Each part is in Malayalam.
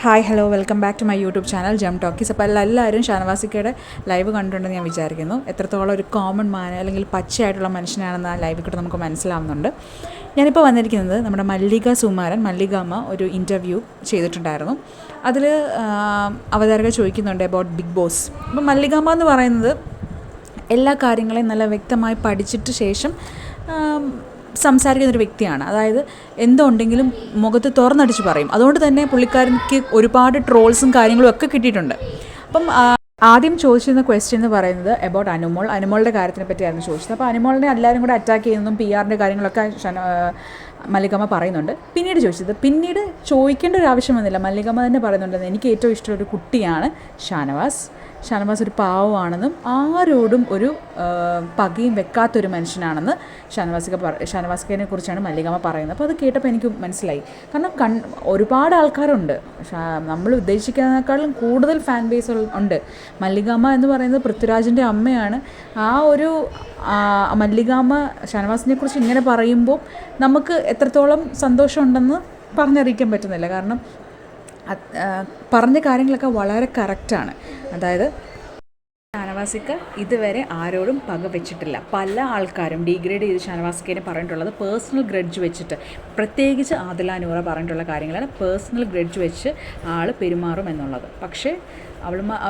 Hi hello welcome back to my YouTube channel Jam Talkies. അപ്പോൾ എല്ലാവരും ഷാനവാസിക്കയുടെ ലൈവ് കണ്ടിട്ടുണ്ടെന്ന് ഞാൻ വിചാരിക്കുന്നു. എത്രത്തോളം ഒരു കോമൺ മാൻ അല്ലെങ്കിൽ പച്ചയായിട്ടുള്ള മനുഷ്യനാണെന്ന് ആ ലൈവിൽ കൂടെ നമുക്ക് മനസ്സിലാവുന്നുണ്ട്. ഞാനിപ്പോൾ വന്നിരിക്കുന്നത് നമ്മുടെ മല്ലിക സുമാരൻ മല്ലികാമ്മ ഒരു ഇൻ്റർവ്യൂ ചെയ്തിട്ടുണ്ടായിരുന്നു. അതിൽ അവതാരക ചോദിക്കുന്നുണ്ട് അബൌട്ട് ബിഗ് ബോസ്. അപ്പോൾ മല്ലികാമ്മ എന്ന് പറയുന്നത് എല്ലാ കാര്യങ്ങളെയും നല്ല വ്യക്തമായി പഠിച്ചിട്ട് ശേഷം സംസാരിക്കുന്നൊരു വ്യക്തിയാണ്. അതായത് എന്തുണ്ടെങ്കിലും മുഖത്ത് തുറന്നടിച്ച് പറയും. അതുകൊണ്ട് തന്നെ പുള്ളിക്കാരനിക്ക് ഒരുപാട് ട്രോൾസും കാര്യങ്ങളും ഒക്കെ കിട്ടിയിട്ടുണ്ട്. അപ്പം ആദ്യം ചോദിച്ചിരുന്ന ക്വസ്റ്റ്യൻ എന്ന് പറയുന്നത് അബൌട്ട് അനുമോളുടെ കാര്യത്തിനെ പറ്റിയായിരുന്നു ചോദിച്ചത്. അപ്പോൾ അനുമോളിനെ എല്ലാവരും കൂടെ അറ്റാക്ക് ചെയ്യുന്നതും PR-ൻ്റെ കാര്യങ്ങളൊക്കെ മല്ലികാമ്മ പറയുന്നുണ്ട്. പിന്നീട് ചോദിക്കേണ്ട ഒരു ആവശ്യം വന്നില്ല. മല്ലികാമ്മ തന്നെ പറയുന്നുണ്ട് എനിക്ക് ഏറ്റവും ഇഷ്ടമുള്ളൊരു കുട്ടിയാണ് ഷാനവാസ് ഒരു പാവമാണെന്നും ആരോടും ഒരു പകയും വെക്കാത്തൊരു മനുഷ്യനാണെന്ന് ഷാനവാസിനെ കുറിച്ചാണ് മല്ലികാമ്മ പറയുന്നത്. അപ്പോൾ അത് കേട്ടപ്പോൾ എനിക്ക് മനസ്സിലായി. കാരണം ഒരുപാട് ആൾക്കാരുണ്ട്, നമ്മൾ ഉദ്ദേശിക്കുന്നതിനേക്കാളും കൂടുതൽ ഫാൻ ബേസ് ഉണ്ട്. മല്ലികാമ്മ എന്ന് പറയുന്നത് പൃഥ്വിരാജിൻ്റെ അമ്മയാണ്. ആ ഒരു മല്ലികാമ്മ ഷാനവാസിനെ കുറിച്ച് ഇങ്ങനെ പറയുമ്പോൾ നമുക്ക് എത്രത്തോളം സന്തോഷമുണ്ടെന്ന് പറഞ്ഞറിയിക്കാൻ പറ്റുന്നില്ല. കാരണം പറഞ്ഞ കാര്യങ്ങളൊക്കെ വളരെ കറക്റ്റാണ്. അതായത് ഷാനവാസിക്ക് ഇതുവരെ ആരോടും പക വെച്ചിട്ടില്ല. പല ആൾക്കാരും ഡീഗ്രേഡ് ചെയ്ത് ഷാനവാസിക്കിനെ പറഞ്ഞിട്ടുള്ളത് പേഴ്സണൽ ഗ്രഡ്ജ് വെച്ചിട്ട്, പ്രത്യേകിച്ച് ആദില നൂറ പറഞ്ഞിട്ടുള്ള കാര്യങ്ങളാണ് പേഴ്സണൽ ഗ്രഡ്ജ് വെച്ച് ആൾ പെരുമാറും എന്നുള്ളത്. പക്ഷേ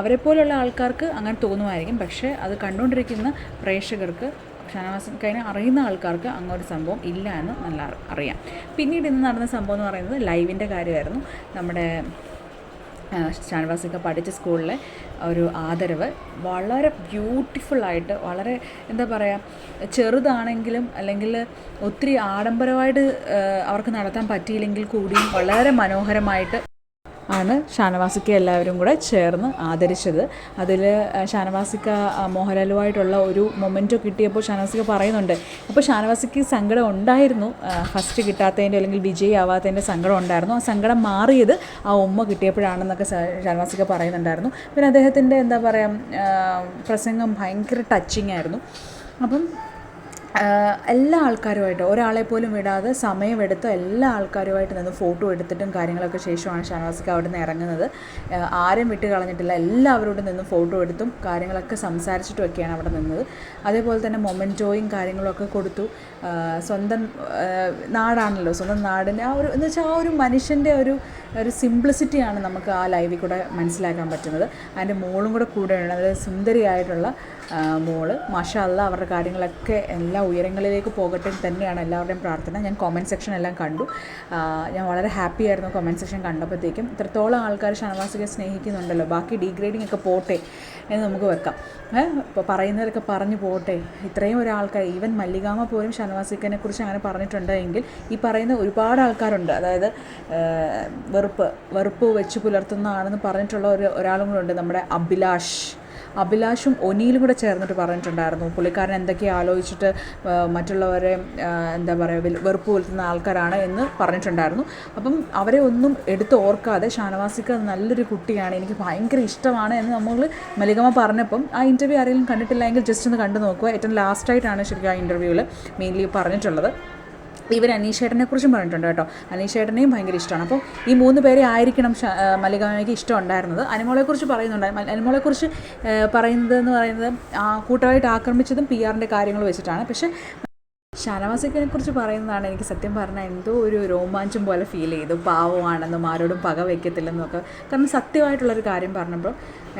അവരെപ്പോലുള്ള ആൾക്കാർക്ക് അങ്ങനെ തോന്നുമായിരിക്കും. പക്ഷേ അത് കണ്ടുകൊണ്ടിരിക്കുന്ന പ്രേക്ഷകർക്ക്, ഷാനവാസിനെ അറിയുന്ന ആൾക്കാർക്ക് അങ്ങനൊരു സംഭവം ഇല്ല എന്ന് നല്ല അറിയാം. പിന്നീട് ഇന്ന് നടന്ന സംഭവം എന്ന് പറയുന്നത് ലൈവിൻ്റെ കാര്യമായിരുന്നു. നമ്മുടെ ഷാനവാസിക്ക പഠിച്ച സ്കൂളിലെ ഒരു ആദരവ് വളരെ ബ്യൂട്ടിഫുള്ളായിട്ട്, വളരെ എന്താ പറയുക, ചെറുതാണെങ്കിലും അല്ലെങ്കിൽ ഒത്തിരി ആഡംബരമായിട്ട് അവർക്ക് നടത്താൻ പറ്റിയില്ലെങ്കിൽ കൂടിയും വളരെ മനോഹരമായിട്ട് ആണ് ഷാനവാസിക്ക എല്ലാവരും കൂടെ ചേർന്ന് ആദരിച്ചത്. അതിൽ ഷാനവാസിക്ക മോഹൻലാലുമായിട്ടുള്ള ഒരു മൊമെൻറ്റോ കിട്ടിയപ്പോൾ ഷാനവാസിക്ക പറയുന്നുണ്ട്. അപ്പോൾ ഷാനവാസിക്ക് സങ്കടം ഉണ്ടായിരുന്നു, ഫസ്റ്റ് കിട്ടാത്തതിൻ്റെ അല്ലെങ്കിൽ വിജയിയാവാത്തതിൻ്റെ സങ്കടം ഉണ്ടായിരുന്നു. ആ സങ്കടം മാറിയത് ആ ഉമ്മ കിട്ടിയപ്പോഴാണെന്നൊക്കെ ഷാനവാസിക്ക പറയുന്നുണ്ടായിരുന്നു. പിന്നെ അദ്ദേഹത്തിൻ്റെ എന്താ പറയുക, പ്രസംഗം ഭയങ്കര ടച്ചിങ് ആയിരുന്നു. അപ്പം എല്ലാ ആൾക്കാരുമായിട്ട് ഒരാളെ പോലും വിടാതെ സമയമെടുത്ത് എല്ലാ ആൾക്കാരുമായിട്ട് നിന്ന് ഫോട്ടോ എടുത്തിട്ടും കാര്യങ്ങളൊക്കെ ശേഷമാണ് ഷാനവാസിക്ക അവിടെ നിന്ന് ഇറങ്ങുന്നത്. ആരും വിട്ട് കളഞ്ഞിട്ടില്ല, എല്ലാവരോടും നിന്ന് ഫോട്ടോ എടുത്തും കാര്യങ്ങളൊക്കെ സംസാരിച്ചിട്ടുമൊക്കെയാണ് അവിടെ നിന്നത്. അതേപോലെ തന്നെ മൊമെൻറ്റോയും കാര്യങ്ങളൊക്കെ കൊടുത്തു. സ്വന്തം നാടാണല്ലോ, സ്വന്തം നാടിൻ്റെ ആ ഒരു എന്ന് വെച്ചാൽ ആ ഒരു മനുഷ്യൻ്റെ ഒരു സിംപ്ലിസിറ്റിയാണ് നമുക്ക് ആ ലൈവിൽ കൂടെ മനസ്സിലാക്കാൻ പറ്റുന്നത്. അതിൻ്റെ മോളും കൂടെയാണ്, അത് സുന്ദരിയായിട്ടുള്ള മോള്. മാഷാ അല്ലാ, അവരുടെ കാര്യങ്ങളൊക്കെ എല്ലാ ഉയരങ്ങളിലേക്ക് പോകട്ടെ തന്നെയാണ് എല്ലാവരുടെയും പ്രാർത്ഥന. ഞാൻ കമൻറ്റ് സെക്ഷൻ എല്ലാം കണ്ടു. ഞാൻ വളരെ ഹാപ്പി ആയിരുന്നു കമൻറ്റ് സെക്ഷൻ കണ്ടപ്പോഴത്തേക്കും. ഇത്രത്തോളം ആൾക്കാർ ഷാനവാസിനെ സ്നേഹിക്കുന്നുണ്ടല്ലോ, ബാക്കി ഡീഗ്രേഡിംഗ് ഒക്കെ പോട്ടെ എന്ന് നമുക്ക് വെക്കാം. ഇപ്പോൾ പറയുന്നവരൊക്കെ പറഞ്ഞു പോട്ടെ. ഇത്രയും ഒരാൾക്കാർ, ഈവൻ മല്ലികാമ്മ പോലും ഷാനവാസിനെ കുറിച്ച് അങ്ങനെ പറഞ്ഞിട്ടുണ്ട് എങ്കിൽ ഈ പറയുന്ന ഒരുപാട് ആൾക്കാരുണ്ട്. അതായത് വെറുപ്പ് വെച്ച് പുലർത്തുന്നതാണെന്ന് പറഞ്ഞിട്ടുള്ള ഒരാളും കൂടെ ഉണ്ട്, നമ്മുടെ അഭിലാഷും ഒനിയിലും കൂടെ ചേർന്നിട്ട് പറഞ്ഞിട്ടുണ്ടായിരുന്നു. പുള്ളിക്കാരൻ എന്തൊക്കെയാണ് ആലോചിച്ചിട്ട് മറ്റുള്ളവരെ എന്താ പറയുക വെറുപ്പ് പുലർത്തുന്ന ആൾക്കാരാണ് എന്ന് പറഞ്ഞിട്ടുണ്ടായിരുന്നു. അപ്പം അവരെ ഒന്നും എടുത്ത് ഓർക്കാതെ ഷാനവാസിക്ക നല്ലൊരു കുട്ടിയാണ്, എനിക്ക് ഭയങ്കര ഇഷ്ടമാണ് എന്ന് നമ്മൾ മല്ലികാമ്മ പറഞ്ഞപ്പം ആ ഇൻ്റർവ്യൂ ആരെങ്കിലും കണ്ടിട്ടില്ല എങ്കിൽ ജസ്റ്റ് ഒന്ന് കണ്ടു നോക്കുക. ഏറ്റവും ലാസ്റ്റായിട്ടാണ് ശരിക്കും ആ ഇൻ്റർവ്യൂവിൽ മെയിൻലി പറഞ്ഞിട്ടുള്ളത്. ഇവർ അനീഷേട്ടനെ കുറിച്ചും പറഞ്ഞിട്ടുണ്ട് കേട്ടോ. അനീഷേട്ടനെയും ഭയങ്കര ഇഷ്ടമാണ്. അപ്പോൾ ഈ 3 പേരെ ആയിരിക്കണം മല്ലികാമ്മയ്ക്ക് ഇഷ്ടം ഉണ്ടായിരുന്നത്. അനുമോളെക്കുറിച്ച് പറയുന്നുണ്ട്. അനുമോളെക്കുറിച്ച് പറയുന്നത് കൂട്ടമായിട്ട് ആക്രമിച്ചതും PR-ൻ്റെ കാര്യങ്ങൾ വെച്ചിട്ടാണ്. പക്ഷേ ഷാനവാസിനെ കുറിച്ച് പറയുന്നതാണ് എനിക്ക് സത്യം പറഞ്ഞാൽ എന്തോ ഒരു രോമാഞ്ചം പോലെ ഫീൽ ചെയ്തു. പാവമാണെന്നും ആരോടും പക വയ്ക്കത്തില്ലെന്നും ഒക്കെ. കാരണം സത്യമായിട്ടുള്ളൊരു കാര്യം പറഞ്ഞപ്പോൾ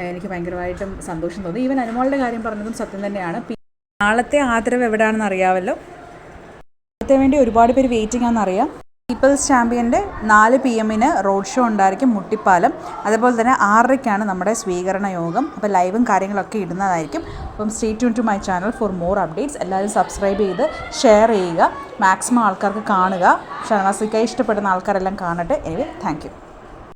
എനിക്ക് ഭയങ്കരമായിട്ടും സന്തോഷം തോന്നി. ഈവൻ അനുമോളുടെ കാര്യം പറഞ്ഞതും സത്യം തന്നെയാണ്. നാളത്തെ ആദരവ് എവിടെയാണെന്ന് അറിയാമല്ലോ, വേണ്ടി ഒരുപാട് പേര് വെയിറ്റിംഗ് ആണെന്നറിയാം. പീപ്പിൾസ് ചാമ്പ്യൻ്റെ 4 PM റോഡ് ഷോ ഉണ്ടായിരിക്കും മുട്ടിപ്പാലം. അതേപോലെ തന്നെ 6:00 നമ്മുടെ സ്വീകരണ യോഗം. അപ്പോൾ ലൈവും കാര്യങ്ങളൊക്കെ ഇടുന്നതായിരിക്കും. അപ്പം stay tune to my channel for more updates. എല്ലാവരും സബ്സ്ക്രൈബ് ചെയ്ത് ഷെയർ ചെയ്യുക, മാക്സിമം ആൾക്കാർക്ക് കാണുക. ഷാനവാസിക്ക ഇഷ്ടപ്പെടുന്ന ആൾക്കാരെല്ലാം കാണട്ടെ. Anyway thank U.